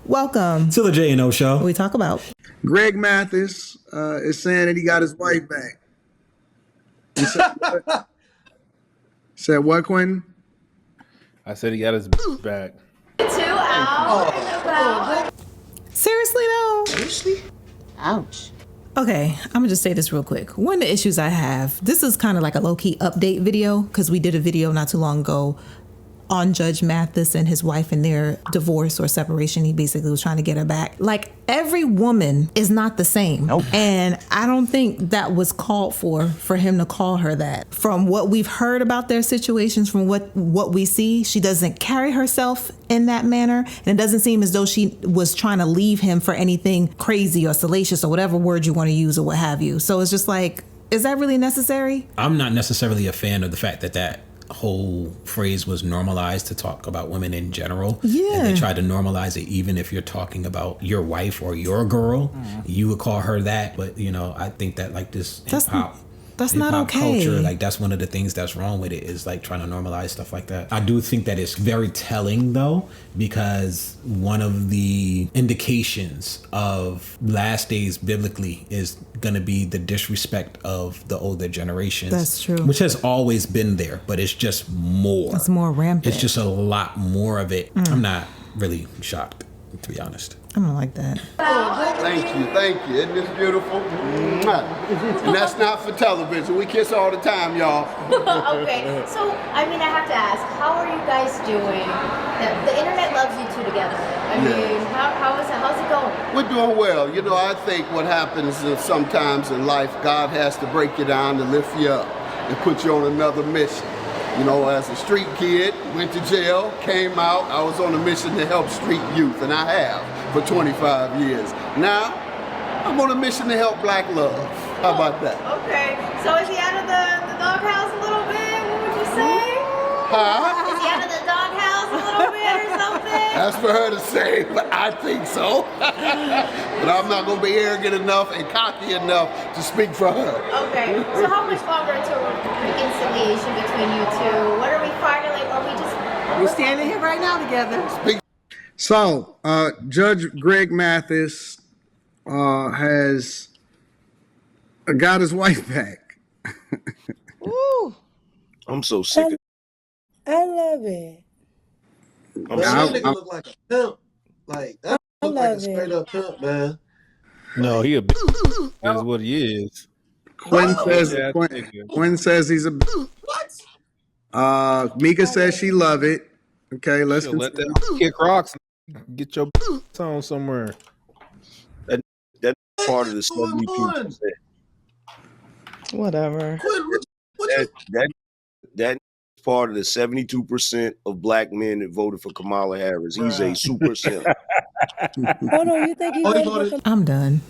Welcome to the J&O Show. We talk about Greg Mathis is saying that he got his wife back. He said what? Said what, Quentin? I said he got his back. 2 hours. Seriously though? Seriously? Ouch. Okay, I'm gonna just say this real quick. One of the issues I have, this is kind of like a low-key update video because we did a video not too long ago on Judge Mathis and his wife and their divorce or separation. He basically was trying to get her back. Like, every woman is not the same. Nope. And I don't think that was called for him to call her that. From what we've heard about their situations, from what we see, she doesn't carry herself in that manner. And it doesn't seem as though she was trying to leave him for anything crazy or salacious or whatever word you want to use or what have you. So it's just like, is that really necessary? I'm not necessarily a fan of the fact that whole phrase was normalized to talk about women in general. Yeah. And they tried to normalize it even if you're talking about your wife or your girl. You would call her that. But, I think that like this That's not okay. Culture, like that's one of the things that's wrong with it is like trying to normalize stuff like that. I do think that it's very telling though, because one of the indications of last days biblically is going to be the disrespect of the older generations. That's true. Which has always been there, but it's just more. It's more rampant. It's just a lot more of it. I'm not really shocked, to be honest. I don't like that. Thank you. Isn't this beautiful? And that's not for television. We kiss all the time, y'all. Okay, so I have to ask, how are you guys doing? The internet loves you two together. How's it going? We're doing well. I think what happens is sometimes in life, God has to break you down to lift you up and put you on another mission. As a street kid, went to jail, came out, I was on a mission to help street youth, and I have for 25 years. Now, I'm on a mission to help black love. How about that? Okay, so is he out of the doghouse a little bit? What would you say? Huh? Is he out of the doghouse a little bit or something? That's for her to say, but I think so. But I'm not going to be arrogant enough and cocky enough to speak for her. Okay, so how much longer until reconciliation between you two? What are we finally, We're standing here right now together. So, Judge Greg Mathis has got his wife back. Ooh, I'm so sick of it. I love it. That nigga look like a pimp. Like, that look like a straight up pimp, man. No, he a bitch. That's what he is. Quinn says he's a What? Mika says she love it. Okay, let's let that kick rocks. Get your on somewhere. That part of the 72%. Whatever. That part of the 72% of black men that voted for Kamala Harris. He's a super simp. Hold on, you think he voted for I'm done.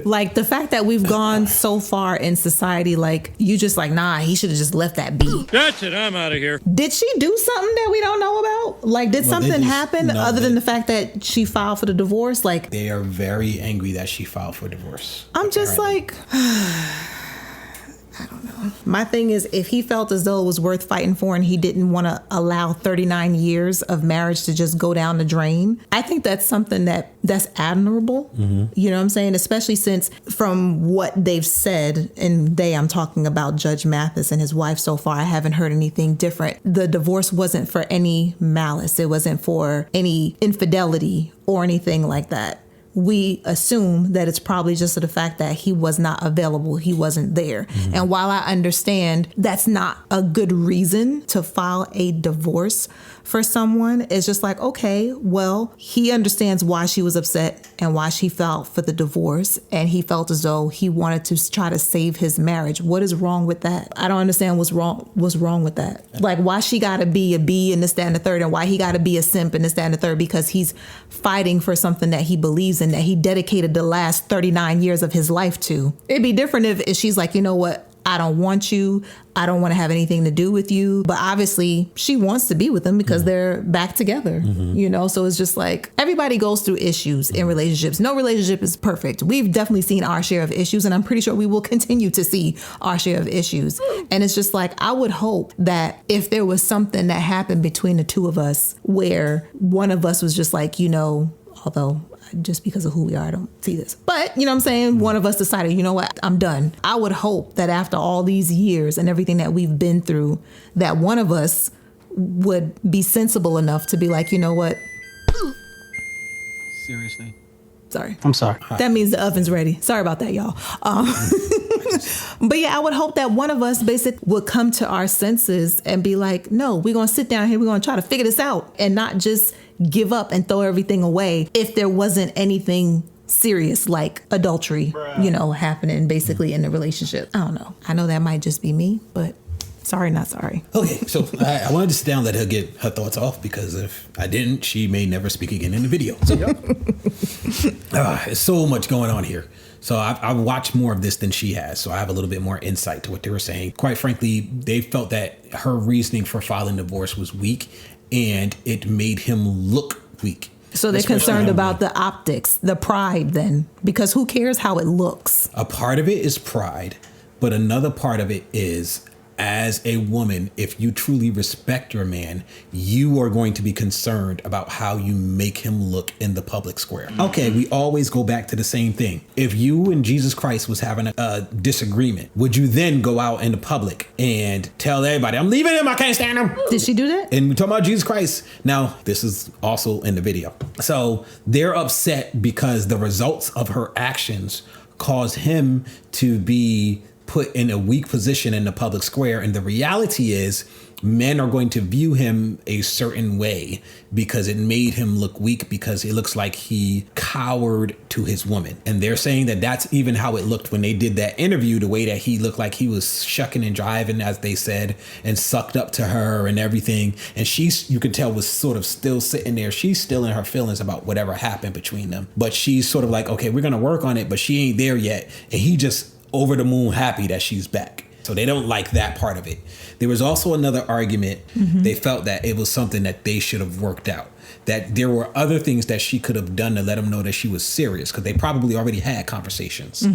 Like, the fact that we've gone so far in society, like, you just like, nah, he should have just left that be. That's it, I'm out of here. Did she do something that we don't know about? Like, did something happen other than the fact that she filed for the divorce? Like, they are very angry that she filed for divorce. I'm just like, I don't know. My thing is, if he felt as though it was worth fighting for and he didn't want to allow 39 years of marriage to just go down the drain, I think that's something that's admirable. Mm-hmm. You know what I'm saying? Especially since from what they've said, and I'm talking about Judge Mathis and his wife so far, I haven't heard anything different. The divorce wasn't for any malice. It wasn't for any infidelity or anything like that. We assume that it's probably just the fact that he was not available. He wasn't there. Mm-hmm. And while I understand that's not a good reason to file a divorce for someone, it's just like, okay, well, he understands why she was upset and why she filed for the divorce. And he felt as though he wanted to try to save his marriage. What is wrong with that? I don't understand what's wrong with that. Like, why she got to be a B and this, that, and the third, and why he got to be a simp and this, that, and the third, because he's fighting for something that he believes in, that he dedicated the last 39 years of his life to. It'd be different if she's like, you know what? I don't want you. I don't want to have anything to do with you. But obviously she wants to be with him because they're back together, you know? So it's just like everybody goes through issues in relationships. No relationship is perfect. We've definitely seen our share of issues, and I'm pretty sure we will continue to see our share of issues. And it's just like, I would hope that if there was something that happened between the two of us where one of us was just like, you know, although just because of who we are, I don't see this. But, you know what I'm saying? One of us decided, you know what? I'm done. I would hope that after all these years and everything that we've been through, that one of us would be sensible enough to be like, you know what? Seriously? Sorry. I'm sorry. That means the oven's ready. Sorry about that, y'all. But yeah, I would hope that one of us basically would come to our senses and be like, no, we're going to sit down here. We're going to try to figure this out and not just give up and throw everything away if there wasn't anything serious like adultery, you know, happening basically in the relationship. I don't know. I know that might just be me, but sorry, not sorry. Okay, so I wanted to sit down and let her get her thoughts off, because if I didn't, she may never speak again in the video. So, there's so much going on here. So I've watched more of this than she has, so I have a little bit more insight to what they were saying. Quite frankly, they felt that her reasoning for filing divorce was weak, and it made him look weak. So they're concerned about the optics, the pride then, because who cares how it looks? A part of it is pride, but another part of it is, as a woman, if you truly respect your man, you are going to be concerned about how you make him look in the public square. Okay, we always go back to the same thing. If you and Jesus Christ was having a disagreement, would you then go out in the public and tell everybody, I'm leaving him, I can't stand him? Did she do that? And we're talking about Jesus Christ. Now, this is also in the video. So they're upset because the results of her actions caused him to be put in a weak position in the public square. And the reality is, men are going to view him a certain way because it made him look weak, because it looks like he cowered to his woman. And they're saying that that's even how it looked when they did that interview, the way that he looked like he was shucking and driving, as they said, and sucked up to her and everything. And she's, you could tell, was sort of still sitting there. She's still in her feelings about whatever happened between them. But she's sort of like, okay, we're going to work on it, but she ain't there yet. And he just over the moon happy that she's back. So they don't like that part of it. There was also another argument. They felt that it was something that they should have worked out, that there were other things that she could have done to let him know that she was serious, because they probably already had conversations.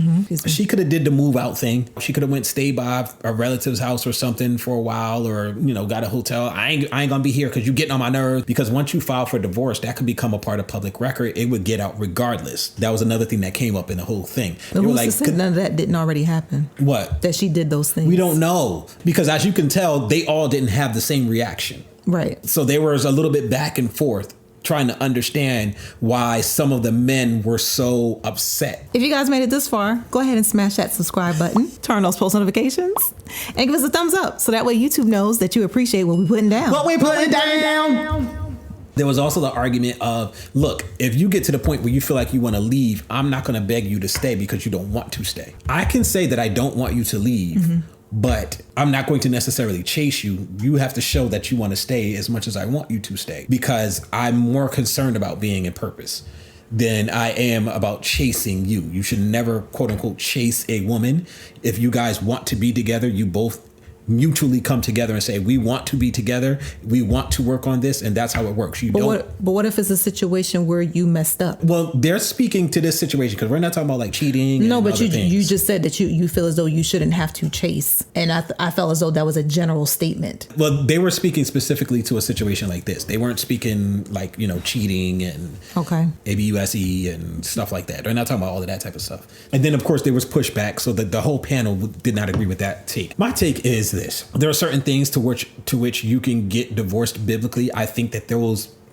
She could have did the move out thing. She could have went stay by a relative's house or something for a while, or, you know, got a hotel. I ain't gonna be here because you getting on my nerves. Because once you file for divorce, that could become a part of public record. It would get out regardless. That was another thing that came up in the whole thing. But who's to say none of that didn't already happen? What? That she did those things. We don't know, because as you can tell, they all didn't have the same reaction. Right. So there was a little bit back and forth trying to understand why some of the men were so upset. If you guys made it this far, go ahead and smash that subscribe button, turn those post notifications, and give us a thumbs up, so that way YouTube knows that you appreciate what we're putting down. What we putting down. There was also the argument of, look, if you get to the point where you feel like you want to leave, I'm not going to beg you to stay because you don't want to stay. I can say that I don't want you to leave, but I'm not going to necessarily chase you. You have to show that you want to stay as much as I want you to stay, because I'm more concerned about being in purpose than I am about chasing you. You should never, quote unquote, chase a woman. If you guys want to be together, you both mutually come together and say, we want to be together, we want to work on this, and that's how it works. But what if it's a situation where you messed up? Well, they're speaking to this situation because we're not talking about like cheating. No, but you just said that you feel as though you shouldn't have to chase, and I felt as though that was a general statement. Well, they were speaking specifically to a situation like this. They weren't speaking like, you know, cheating and ABUSE and stuff like that. They're not talking about all of that type of stuff. And then of course there was pushback, so that the whole panel did not agree with that take. My take is this: there are certain things to which you can get divorced biblically. I think that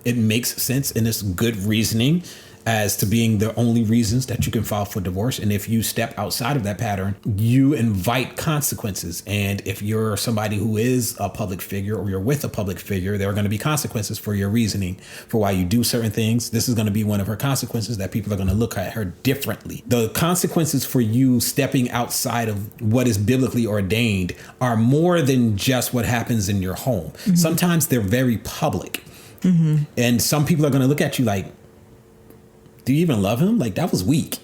it makes sense, and it's good reasoning as to being the only reasons that you can file for divorce. And if you step outside of that pattern, you invite consequences. And if you're somebody who is a public figure, or you're with a public figure, there are going to be consequences for your reasoning for why you do certain things. This is going to be one of her consequences, that people are going to look at her differently. The consequences for you stepping outside of what is biblically ordained are more than just what happens in your home. Sometimes they're very public. And some people are going to look at you like, do you even love him? Like, that was weak.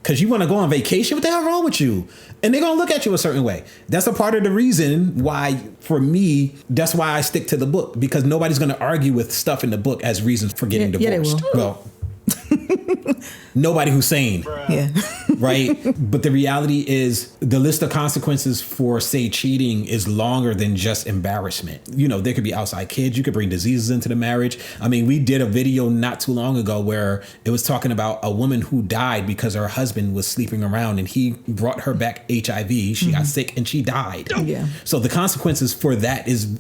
because you want to go on vacation. What the hell wrong with you? And they're going to look at you a certain way. That's a part of the reason why, for me, that's why I stick to the book, because nobody's going to argue with stuff in the book as reasons for getting divorced. Yeah, they will. Well, nobody who's sane. Yeah. Right. But the reality is the list of consequences for, say, cheating is longer than just embarrassment. You know, there could be outside kids. You could bring diseases into the marriage. I mean, we did a video not too long ago where it was talking about a woman who died because her husband was sleeping around and he brought her back HIV. She got sick and she died. Yeah. So the consequences for that is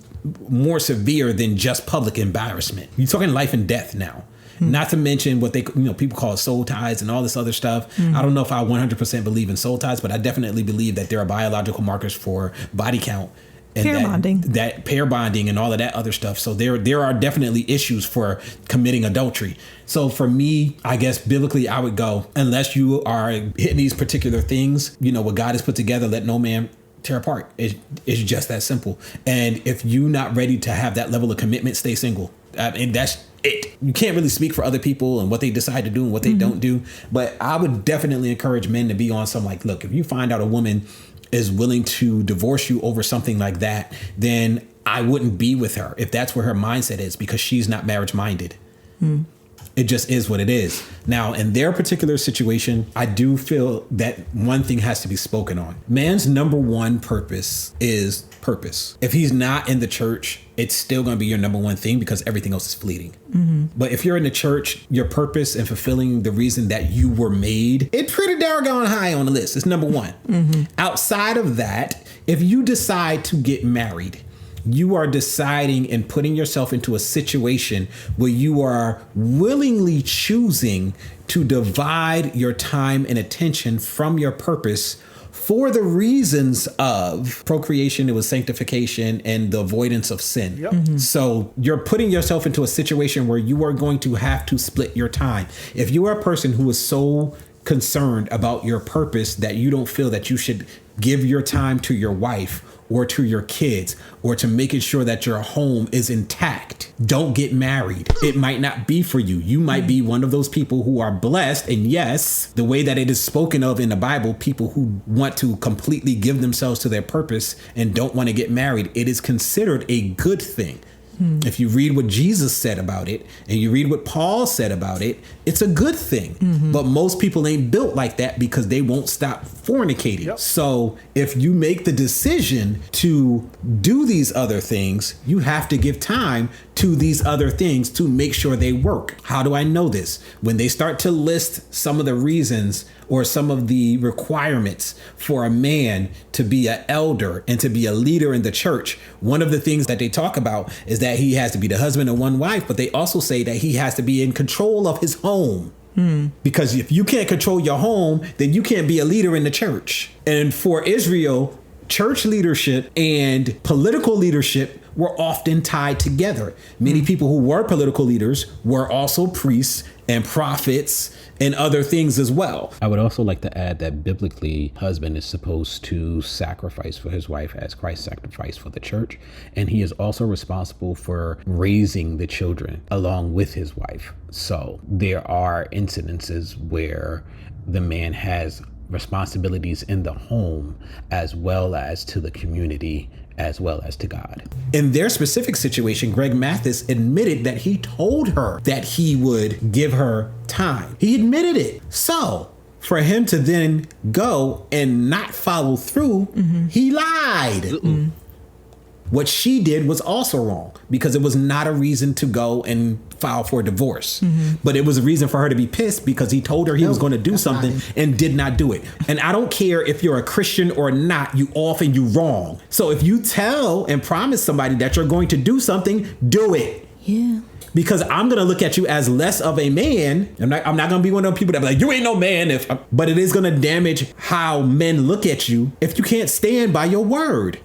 more severe than just public embarrassment. You're talking life and death now. Not to mention what they, people call soul ties and all this other stuff. I don't know if I 100% believe in soul ties, but I definitely believe that there are biological markers for body count and that pair bonding and all of that other stuff. So there are definitely issues for committing adultery. So for me, I guess biblically, I would go, unless you are hitting these particular things, what God has put together, let no man tear apart. It's just that simple. And if you're not ready to have that level of commitment, stay single. And that's it. You can't really speak for other people and what they decide to do and what they don't do. But I would definitely encourage men to be on some like, look, if you find out a woman is willing to divorce you over something like that, then I wouldn't be with her if that's where her mindset is, because she's not marriage minded. It just is what it is. Now, in their particular situation, I do feel that one thing has to be spoken on. Man's number one purpose is purpose. If he's not in the church, it's still going to be your number one thing because everything else is fleeting. But if you're in the church, your purpose and fulfilling the reason that you were made, it's pretty doggone high on the list. It's number one. Outside of that, if you decide to get married, you are deciding and putting yourself into a situation where you are willingly choosing to divide your time and attention from your purpose for the reasons of procreation, it was sanctification, and the avoidance of sin. So you're putting yourself into a situation where you are going to have to split your time. If you are a person who is so concerned about your purpose that you don't feel that you should give your time to your wife or to your kids or to making sure that your home is intact, don't get married. It might not be for you. You might be one of those people who are blessed. And yes, the way that it is spoken of in the Bible, people who want to completely give themselves to their purpose and don't want to get married, it is considered a good thing. If you read what Jesus said about it and you read what Paul said about it, it's a good thing. But most people ain't built like that because they won't stop fornicating. So if you make the decision to do these other things, you have to give time to these other things to make sure they work. How do I know this? When they start to list some of the reasons or some of the requirements for a man to be an elder and to be a leader in the church, one of the things that they talk about is that he has to be the husband of one wife, but they also say that he has to be in control of his home. Because if you can't control your home, then you can't be a leader in the church. And for Israel, church leadership and political leadership were often tied together. Many people who were political leaders were also priests and prophets and other things as well. I would also like to add that biblically, husband is supposed to sacrifice for his wife as Christ sacrificed for the church. And he is also responsible for raising the children along with his wife. So there are incidences where the man has responsibilities in the home as well as to the community, as well as to God. In their specific situation, Greg Mathis admitted that he told her that he would give her time. He admitted it. So for him to then go and not follow through, he lied. What she did was also wrong because it was not a reason to go and file for a divorce. But it was a reason for her to be pissed because he told her he was going to do something and did not do it. And I don't care if you're a Christian or not, you off and you wrong. So if you tell and promise somebody that you're going to do something, do it. Yeah. Because I'm going to look at you as less of a man. I'm not going to be one of those people that be like, you ain't no man. But it is going to damage how men look at you if you can't stand by your word.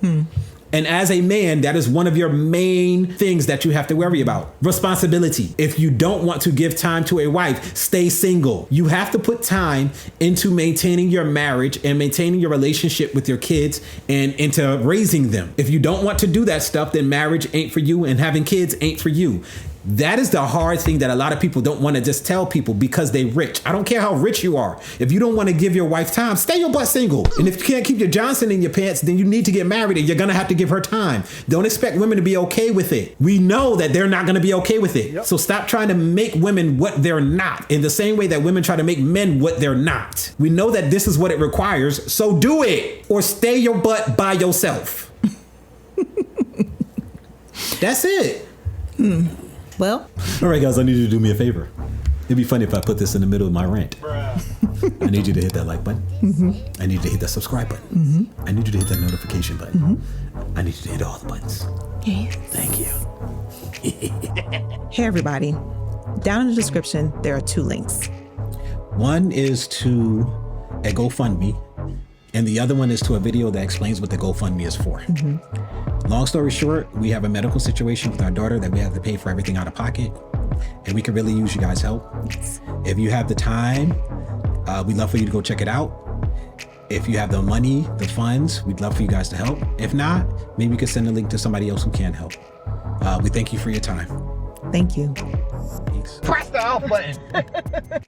And as a man, that is one of your main things that you have to worry about. Responsibility. If you don't want to give time to a wife, stay single. You have to put time into maintaining your marriage and maintaining your relationship with your kids and into raising them. If you don't want to do that stuff, then marriage ain't for you and having kids ain't for you. That is the hard thing that a lot of people don't want to just tell people because they rich. I don't care how rich you are. If you don't want to give your wife time, stay your butt single. And if you can't keep your Johnson in your pants, then you need to get married and you're going to have to give her time. Don't expect women to be okay with it. We know that they're not going to be okay with it. Yep. So stop trying to make women what they're not in the same way that women try to make men what they're not. We know that this is what it requires, so do it or stay your butt by yourself. That's it. Well, all right, guys, I need you to do me a favor. It'd be funny if I put this in the middle of my rant. I need you to hit that like button. I need you to hit that subscribe button. I need you to hit that notification button. I need you to hit all the buttons. Yes. Thank you. Hey, everybody. Down in the description, there are 2 links. One is to a GoFundMe, and the other one is to a video that explains what the GoFundMe is for. Long story short, we have a medical situation with our daughter that we have to pay for everything out of pocket, and we could really use you guys' help. If you have the time, we'd love for you to go check it out. If you have the money, the funds, we'd love for you guys to help. If not, maybe you could send a link to somebody else who can help. We thank you for your time. Thank you. Peace. Press the off button.